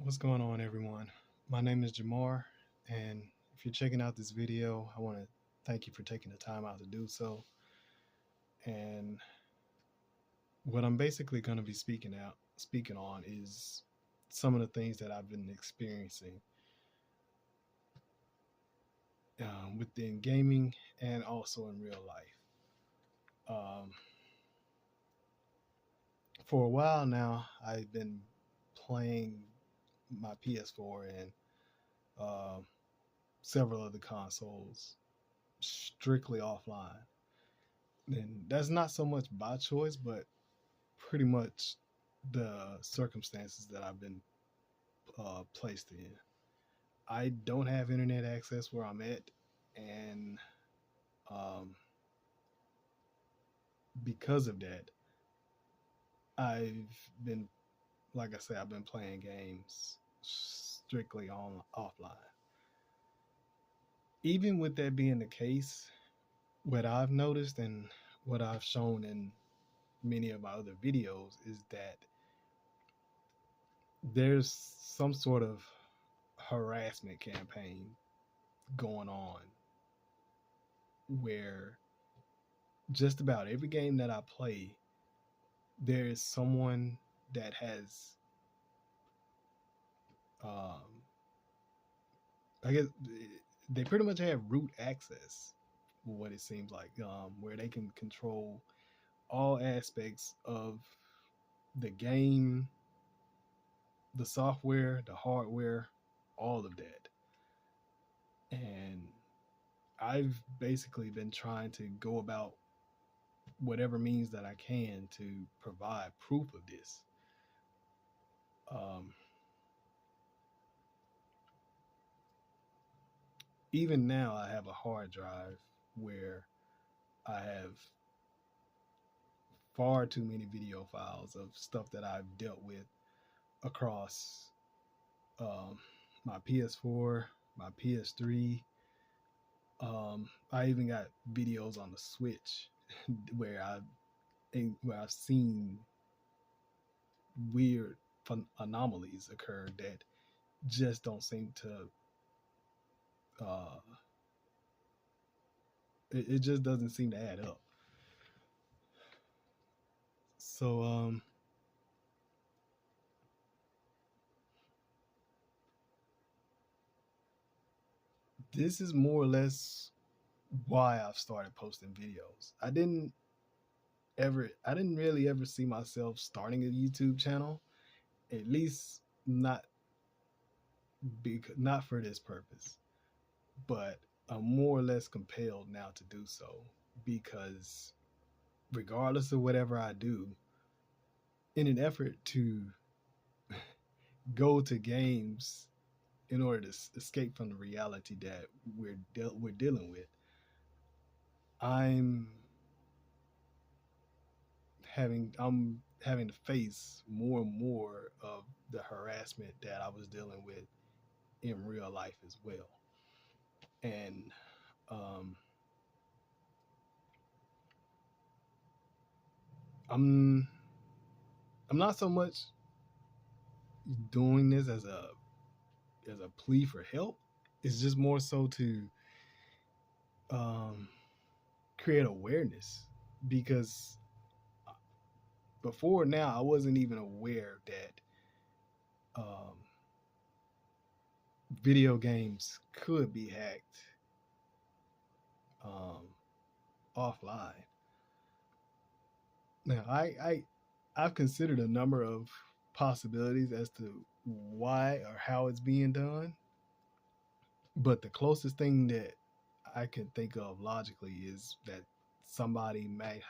What's going on, everyone? My name is Jamar, and if you're checking out this video, I want to thank you for taking the time out to do so. And what I'm basically going to be speaking on is some of the things that I've been experiencing within gaming and also in real life. Um, for a while now, I've been playing my PS4 and uh, several other consoles strictly offline. And that's not so much by choice, but pretty much the circumstances that I've been placed in. I don't have internet access where I'm at, and um, because of that, I've been, like I said, I've been playing games strictly on offline. Even with that being the case, what I've noticed and what I've shown in many of my other videos is that there's some sort of harassment campaign going on where just about every game that I play, there is someone that has, um, I guess, they pretty much have root access, what it seems like, where they can control all aspects of the game, the software, the hardware, all of that. And I've basically been trying to go about whatever means that I can to provide proof of this. Um, Even now, I have a hard drive where I have far too many video files of stuff that I've dealt with across um, my PS4, my PS3. I even got videos on the Switch where I've seen weird anomalies occur that just don't seem to uh, it just doesn't seem to add up. So this is more or less why I've started posting videos. I didn't really ever see myself starting a YouTube channel, at least not not for this purpose. But I'm more or less compelled now to do so because regardless of whatever I do, in an effort to go to games in order to escape from the reality that we're dealing with, I'm I'm having to face more and more of the harassment that I was dealing with in real life as well. And um, I'm I'm not so much doing this as a plea for help. It's just more so to um, create awareness because before now I wasn't even aware that um, video games could be hacked um, offline. Now, I've considered a number of possibilities as to why or how it's being done, but the closest thing that I can think of logically is that somebody may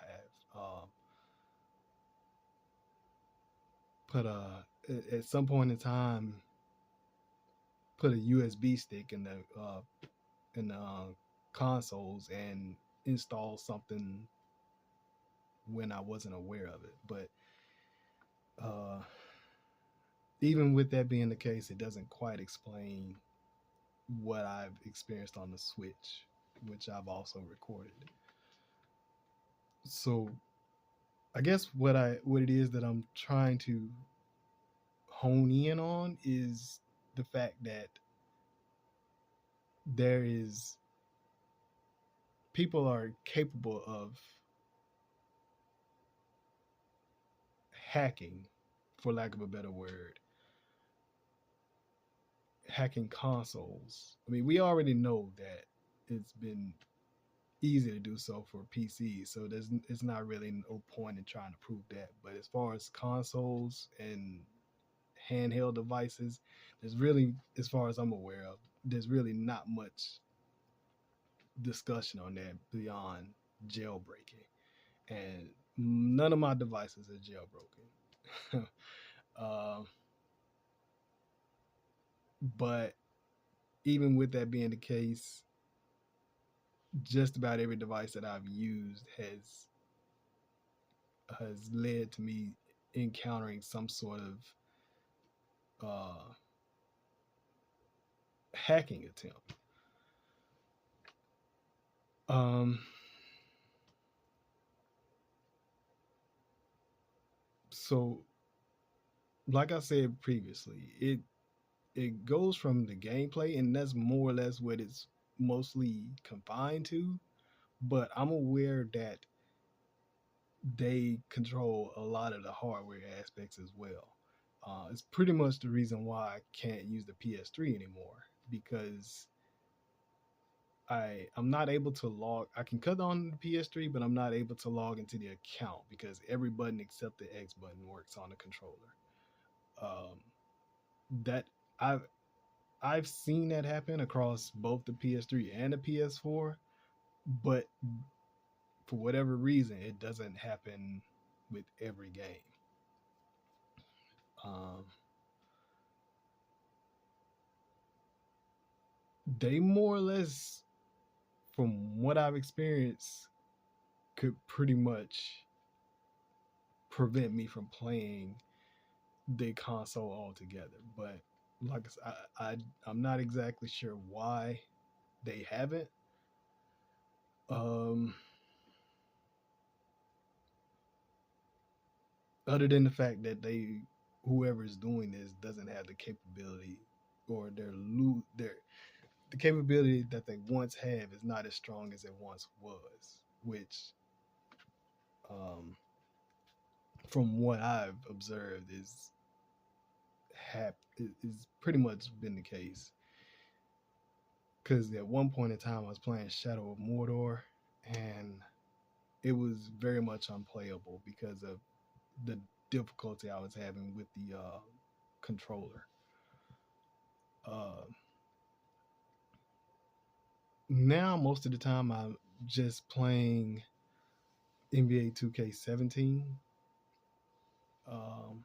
have put a at some point in time put a USB stick in the consoles and install something when I wasn't aware of it. But uh, even with that being the case, it doesn't quite explain what I've experienced on the Switch, which I've also recorded. So I guess what it is that I'm trying to hone in on is the fact that there is people are capable of hacking, for lack of a better word, hacking consoles. I mean, we already know that it's been easy to do so for PCs, so it's not really no point in trying to prove that. But as far as consoles and handheld devices, there's really, as far as I'm aware of, there's really not much discussion on that beyond jailbreaking. And none of my devices are jailbroken. uh, but even with that being the case, just about every device that I've used has led to me encountering some sort of uh, hacking attempt. Um, so, like I said previously, it goes from the gameplay, and that's more or less what it's mostly confined to. But I'm aware that they control a lot of the hardware aspects as well. It's pretty much the reason why I can't use the PS3 anymore, because I'm not able to log. I can cut on the PS3, but I'm not able to log into the account because every button except the X button works on the controller. Um, that I've I've seen that happen across both the PS3 and the PS4, but for whatever reason, it doesn't happen with every game. Um, they more or less, from what I've experienced, could pretty much prevent me from playing the console altogether. But like I'm not exactly sure why they haven't. Um, Other than the fact that whoever's doing this doesn't have the capability, or their the capability that they once have is not as strong as it once was, which um, from what I've observed is pretty much been the case. Because at one point in time, I was playing Shadow of Mordor, and it was very much unplayable because of the difficulty I was having with the controller. Uh, Now, most of the time, I'm just playing NBA 2K17, um,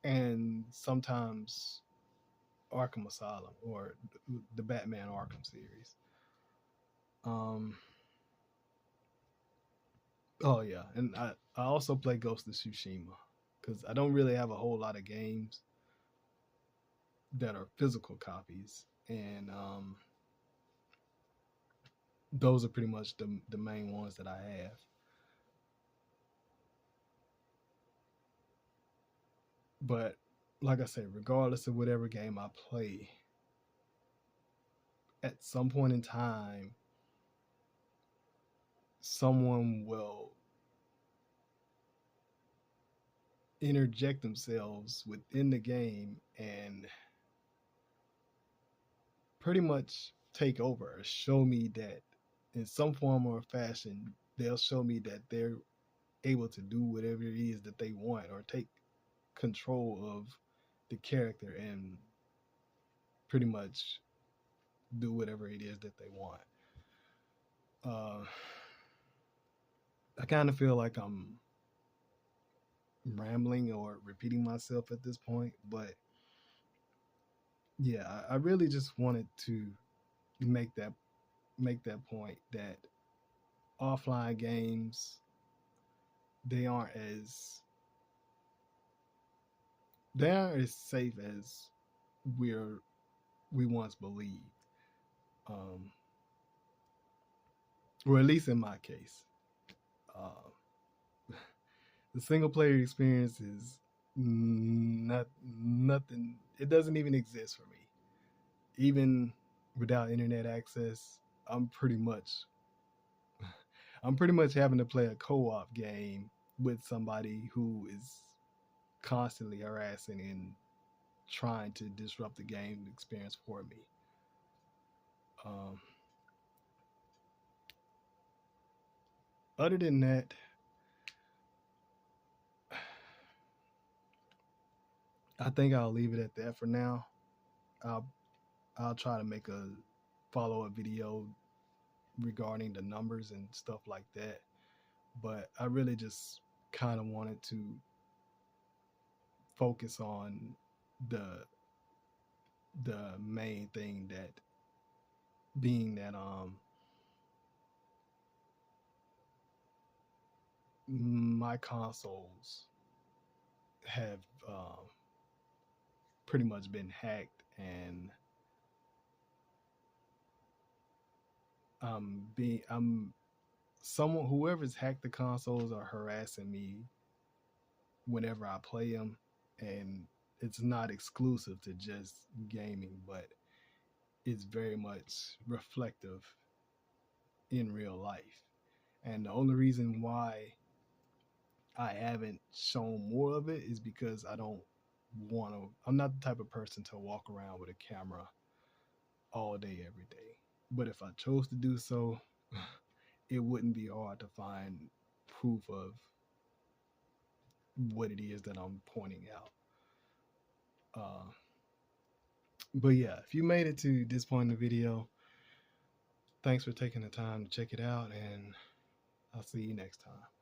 and sometimes Arkham Asylum, or the Batman Arkham series. Um, oh yeah, and I also play Ghost of Tsushima because I don't really have a whole lot of games that are physical copies, and those are pretty much the main ones that I have. But like I said, regardless of whatever game I play, at some point in time, someone will interject themselves within the game and pretty much take over, or show me that in some form or fashion, they'll show me that they're able to do whatever it is that they want, or take control of the character and pretty much do whatever it is that they want. Uh, I kind of feel like I'm rambling or repeating myself at this point, but yeah, I really just wanted to make that make that point that offline games, they aren't as they aren't as safe as we're we once believed, um, or at least in my case. Uh, the single player experience is nothing. It doesn't even exist for me. Even without internet access, I'm pretty much I'm pretty much having to play a co-op game with somebody who is constantly harassing and trying to disrupt the game experience for me. Um, Other than that, I think I'll leave it at that for now. I'll I'll try to make a follow up video regarding the numbers and stuff like that. But I really just kind of wanted to focus on the the main thing, that being that my consoles have pretty much been hacked, and I'm someone, whoever's hacked the consoles are harassing me whenever I play them, and it's not exclusive to just gaming, but it's very much reflective in real life. And the only reason why I haven't shown more of it is because I don't want to. I'm not the type of person to walk around with a camera all day, every day. But if I chose to do so, it wouldn't be hard to find proof of what it is that I'm pointing out. Uh, but yeah, if you made it to this point in the video, thanks for taking the time to check it out, and I'll see you next time.